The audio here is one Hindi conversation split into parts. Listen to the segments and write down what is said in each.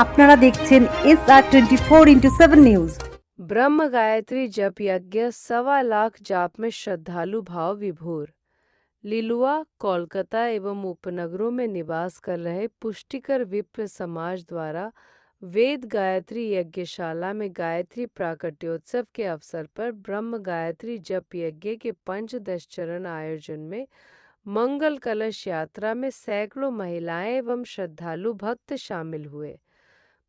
আপনারা দেখছেন SR24x7 নিউজ। ब्रह्म गायत्री जप यज्ञ 1.25 जाप में श्रद्धालु भाव विभोर। लिलुआ, कोलकाता एवं उपनगरों में निवास कर रहे पुष्टिकर विप्र समाज द्वारा वेद गायत्री यज्ञशाला में गायत्री प्राकट्योत्सव के अवसर पर ब्रह्म गायत्री जप यज्ञ के पंचदश चरण आयोजन में मंगल कलश यात्रा में सैकड़ों महिलाएं एवं श्रद्धालु भक्त शामिल हुए।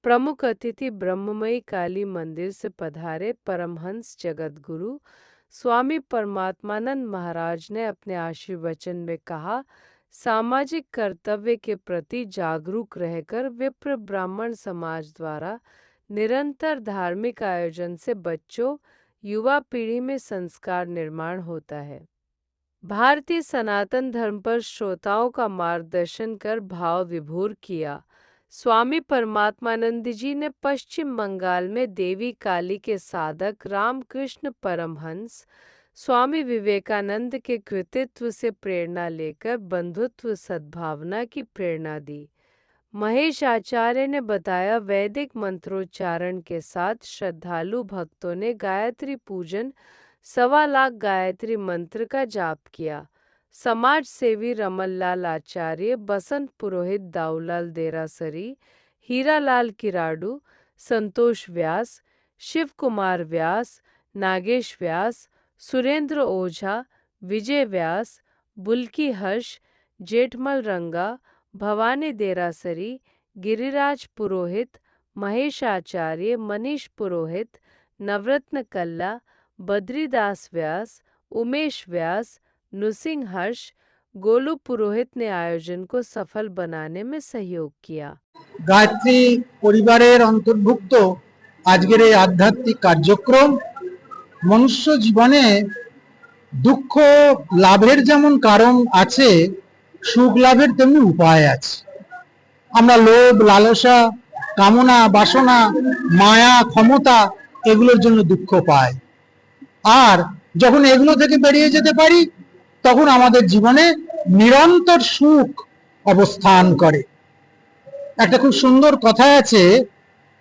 प्रमुख अतिथि ब्रह्ममयी काली मंदिर से पधारे परमहंस जगतगुरु स्वामी परमात्मानंद महाराज ने अपने आशीर्वचन में कहा, सामाजिक कर्तव्य के प्रति जागरूक रहकर विप्र ब्राह्मण समाज द्वारा निरंतर धार्मिक आयोजन से बच्चों युवा पीढ़ी में संस्कार निर्माण होता है। भारतीय सनातन धर्म पर श्रोताओं का मार्गदर्शन कर भाव विभोर किया। स्वामी परमात्मानंद जी ने पश्चिम बंगाल में देवी काली के साधक रामकृष्ण परमहंस स्वामी विवेकानंद के कृतित्व से प्रेरणा लेकर बंधुत्व सद्भावना की प्रेरणा दी। महेश आचार्य ने बताया, वैदिक मंत्रोच्चारण के साथ श्रद्धालु भक्तों ने गायत्री पूजन 1.25 लाख गायत्री मंत्र का जाप किया। समाज सेवी रमनलाल आचार्य, बसंत पुरोहित, दाऊलाल देरासरी, हीरालाल किराडू, संतोष व्यास, शिव कुमार व्यास, नागेश व्यास, सुरेंद्र ओझा, विजय व्यास, बुल्की हर्ष, जेठमल रंगा, भवानी देरासरी, गिरिराज पुरोहित, महेश आचार्य, मनीष पुरोहित, नवरत्न कल्ला, बद्रीदास व्यास, उमेश व्यास, नुसिंह हर्ष, गोलू पुरोहित ने आयोजन को सफल बनाने में सहयोग किया। गायत्री परिवारेर अंतर्भुक्त आजकेर এই आध्यात्मिक कार्यक्रम मनुष्य जीवने दुख लाभेर जेमन कारण आछे सुख लाभेर तेमनि उपाय आछे। आमरा लोभ लालसा कामना बासना माया क्षमता एगुलोर जन्य दुःख पाই, আর যখন এগুলো থেকে বেরিয়ে যেতে পারি তখন আমাদের জীবনে নিরন্তর সুখ অবস্থান করে। একটা খুব সুন্দর কথা আছে,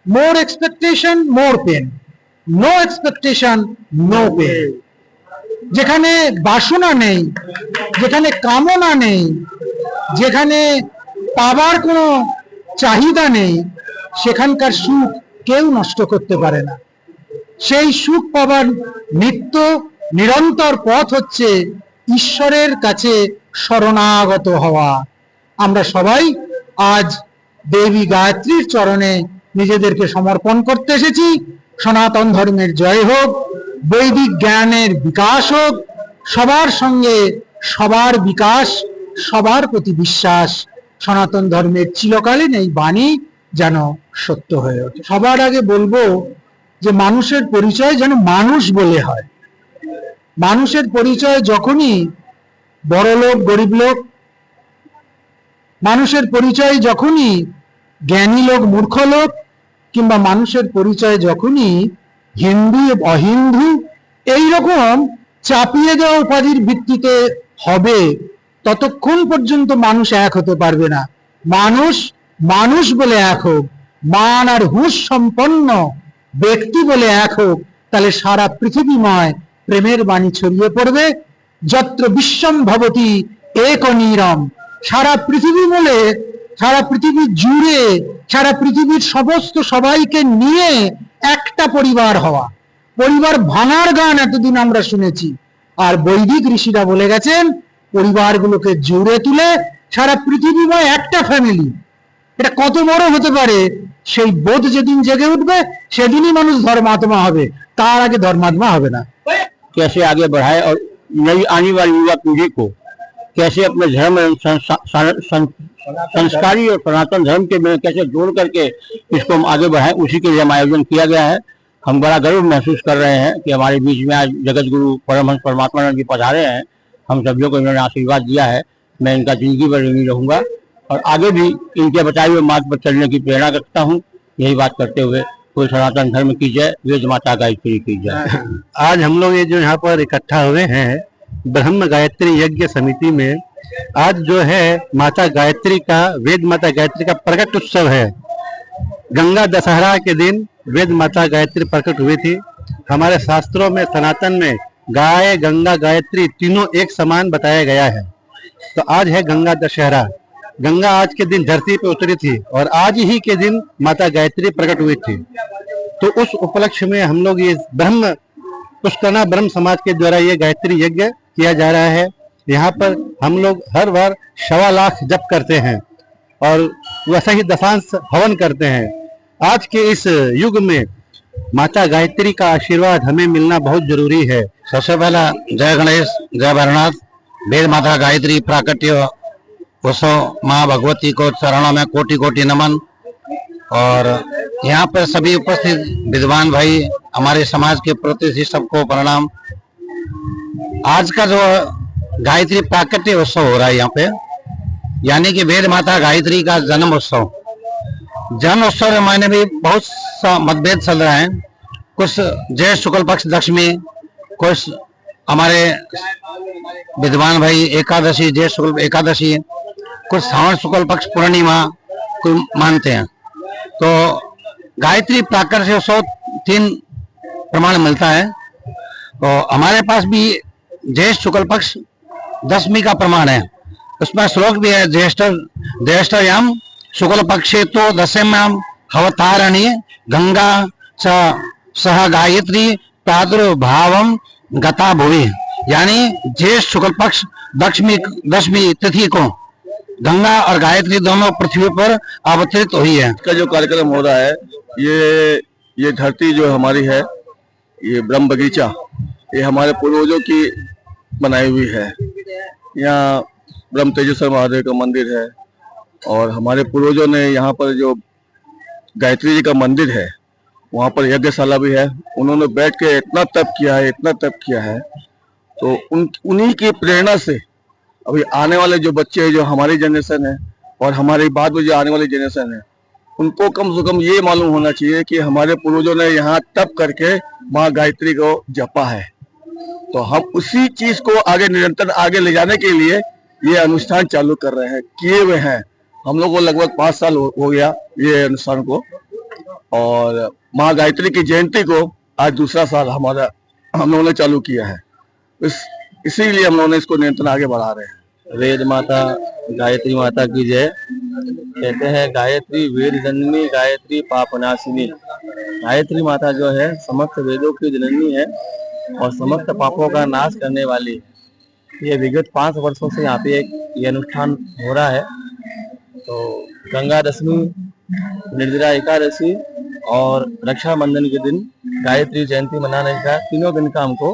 more expectation more pain, no expectation no pain. যেখানে বাসনা নেই, যেখানে কামনা নেই, যেখানে পাবার কোনো চাহিদা নেই, সেখানকার সুখ কেউ নষ্ট করতে পারে না। সেই সুখ পাবার নিত্য নিরন্তর পথ হচ্ছে ঈশ্বরের কাছে শরণাগত হওয়া। আমরা সবাই আজ দেবী গায়ত্রীর চরণে নিজেদেরকে সমর্পণ করতে এসেছি। সনাতন ধর্মের জয় হোক, বৈদিক জ্ঞানের বিকাশ হোক, সবার সঙ্গে সবার বিকাশ, সবার প্রতি বিশ্বাস, সনাতন ধর্মের চিরকালীন এই বাণী যেন সত্য হয়ে ওঠে। সবার আগে বলবো যে মানুষের পরিচয় যেন মানুষ বলে হয়। মানুষের পরিচয় যখনই বড় লোক গরিব লোক, মানুষের পরিচয় যখনই জ্ঞানী লোক মূর্খ লোক, কিংবা মানুষের পরিচয় যখনই হিন্দু অহিন্দু এইরকম চাপিয়ে দেওয়া উপাধির ভিত্তিতে হবে, ততক্ষণ পর্যন্ত মানুষ এক হতে পারবে না। মানুষ মানুষ বলে এক হোক, মান আর হুঁশ সম্পন্ন ব্যক্তি বলে এক হোক, তাহলে সারা পৃথিবীময় প্রেমের বাণী ছড়িয়ে পড়বে। যত্র বিশ্বম ভবতি একনীরম, সারা পৃথিবী বলে সারা পৃথিবী জুড়ে সারা পৃথিবীর সমস্ত সবাইকে নিয়ে একটা পরিবার হওয়া। পরিবার ভাঙার গান এতদিন আমরা শুনেছি, আর বৈদিক ঋষিরা বলে গেছেন পরিবারগুলোকে জুড়ে তুলে সারা পৃথিবীময় একটা ফ্যামিলি। এটা কত বড় হতে পারে, সেই বোধ যেদিন জেগে উঠবে সেদিনই মানুষ ধর্মাত্মা হবে, তার আগে ধর্মাত্মা হবে না। कैसे आगे बढ़ाए और नई आने वाली युवा पीढ़ी को कैसे अपने धर्म संस्कारी और सनातन धर्म के में कैसे जोड़ करके इसको हम आगे बढ़ाएं, उसी के लिए हम आयोजन किया गया है। हम बड़ा गर्व महसूस कर रहे हैं कि हमारे बीच में आज जगत गुरु परमहंस परमात्मानंद जी पधारे हैं। हम सभी को इन्होंने आशीर्वाद दिया है। मैं इनका जिंदगी भर ऋणी रहूंगा और आगे भी इनके बताए हुए मार्ग पर चलने की प्रेरणा रखता हूँ। यही बात करते हुए कोई सनातन धर्म की जय, वेद माता गायत्री की जय। आज हम लोग ये जो यहाँ पर इकट्ठा हुए हैं ब्रह्म गायत्री यज्ञ समिति में, आज जो है माता गायत्री का, वेद माता गायत्री का प्रकट उत्सव है। गंगा दशहरा के दिन वेद माता गायत्री प्रकट हुई थी। हमारे शास्त्रों में सनातन में गाय गंगा गायत्री तीनों एक समान बताया गया है। तो आज है गंगा दशहरा। गंगा आज के दिन धरती पे उतरी थी और आज ही के दिन माता गायत्री प्रकट हुई थी। तो उस उपलक्ष्य में हम लोग ये पुष्करना ब्रह्म समाज के द्वारा ये गायत्री यज्ञ किया जा रहा है। यहाँ पर हम लोग हर बार 1.25 लाख जप करते हैं और वैसा ही दशांश हवन करते हैं। आज के इस युग में माता गायत्री का आशीर्वाद हमें मिलना बहुत जरूरी है। सबसे पहला जय गणेश, जय भैरवनाथ। वेद माता गायत्री प्राकट्य उत्सव माँ भगवती को चरणों में कोटि कोटि नमन। और यहाँ पर सभी उपस्थित विद्वान भाई, हमारे समाज के प्रतिनिधि, सबको प्रणाम। आज का जो गायत्री प्राकट्य उत्सव हो रहा है यहाँ पे, यानी कि वेद माता गायत्री का जन्म उत्सव। जन्म उत्सव के मायने भी बहुत सा मतभेद चल रहा है। कुछ ज्येष्ठ शुक्ल पक्ष दशमी, कुछ हमारे विद्वान भाई एकादशी, ज्येष्ठ शुक्ल एकादशी, कुछ श्रावण शुक्ल पक्ष पूर्णिमा को मानते हैं। तो गायत्री प्राकट्य उत्सव 3 प्रमाण मिलता है। तो हमारे पास भी ज्येष्ठ शुक्ल पक्ष दशमी का प्रमाण है। उसमें श्लोक भी है, ज्येष्ठयाम शुक्ल पक्षे तो दशम्याम अवतारणी गंगा च सह गायत्री प्रादुर्भावम गता भुवि। यानी ज्येष्ठ शुक्ल पक्ष दशमी तिथि को गंगा और गायत्री दोनों पृथ्वी पर अवतरित हुई है। इसका जो कार्यक्रम हो रहा है, ये धरती जो हमारी है, ये ब्रह्म बगीचा, ये हमारे पूर्वजों की बनाई हुई है। यहाँ ब्रह्म तेजेश्वर महादेव का मंदिर है और हमारे पूर्वजों ने यहाँ पर जो गायत्री जी का मंदिर है, वहाँ पर यज्ञशाला भी है। उन्होंने बैठ के इतना तप किया है। तो उन्हीं की प्रेरणा से अभी आने वाले जो बच्चे हैं, जो हमारी जनरेशन है और हमारी बाद में जो आने वाली जनरेशन है, उनको कम से कम ये मालूम होना चाहिए कि हमारे पूर्वजों ने यहाँ तप करके माँ गायत्री को जपा है। तो हम उसी चीज को आगे निरंतर आगे ले जाने के लिए ये अनुष्ठान चालू कर रहे हैं, किए हुए हैं। हम लोग को लगभग 5 साल हो गया ये अनुष्ठान को। और माँ गायत्री की जयंती को आज दूसरा साल हम लोगों ने चालू किया है। इसीलिए हम लोगों ने इसको निरंतर आगे बढ़ा रहे हैं। वेद माता गायत्री माता की जय। कहते हैं गायत्री वेद जननी, गायत्री पापनाशिनी। गायत्री माता जो है समस्त वेदों की जननी है और समस्त पापों का नाश करने वाली। ये विगत 5 वर्षों से यहाँ पे ये अनुष्ठान हो रहा है। तो गंगा दशमी, निर्जला एकादशी और रक्षाबंधन के दिन गायत्री जयंती मनाने का, तीनों दिन का हमको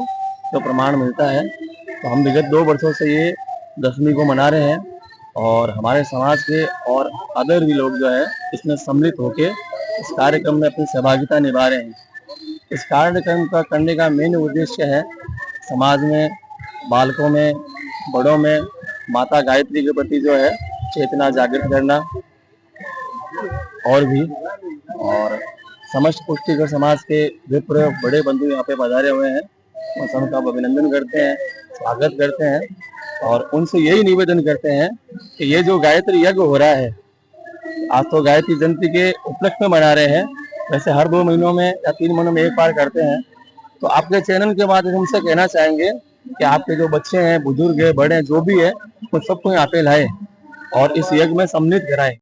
जो प्रमाण मिलता है। तो हम विगत 2 वर्षों से ये दशमी को मना रहे हैं और हमारे समाज के और अदर भी लोग जो है इसमें सम्मिलित होकर इस कार्यक्रम में अपनी सहभागिता निभा रहे हैं। इस कार्यक्रम का करने का मेन उद्देश्य है समाज में, बालकों में, बड़ों में माता गायत्री के प्रति जो है चेतना जागृत करना। और समस्त पुष्टिकर समाज के विप्र बड़े बंधु यहाँ पे पधारे हुए हैं, उन सबका अभिनंदन करते हैं, स्वागत करते हैं और उनसे यही निवेदन करते हैं कि ये जो गायत्री यज्ञ हो रहा है, आज तो गायत्री जयंती के उपलक्ष्य में मना रहे हैं, वैसे हर 2 महीनों में या 3 महीनों में एक बार करते हैं। तो आपके चैनल के माध्यम से कहना चाहेंगे कि आपके जो बच्चे हैं, बुजुर्ग है, बड़े हैं, जो भी है, उन सबको यहाँ पे लाए और इस यज्ञ में सम्मिलित कराएं।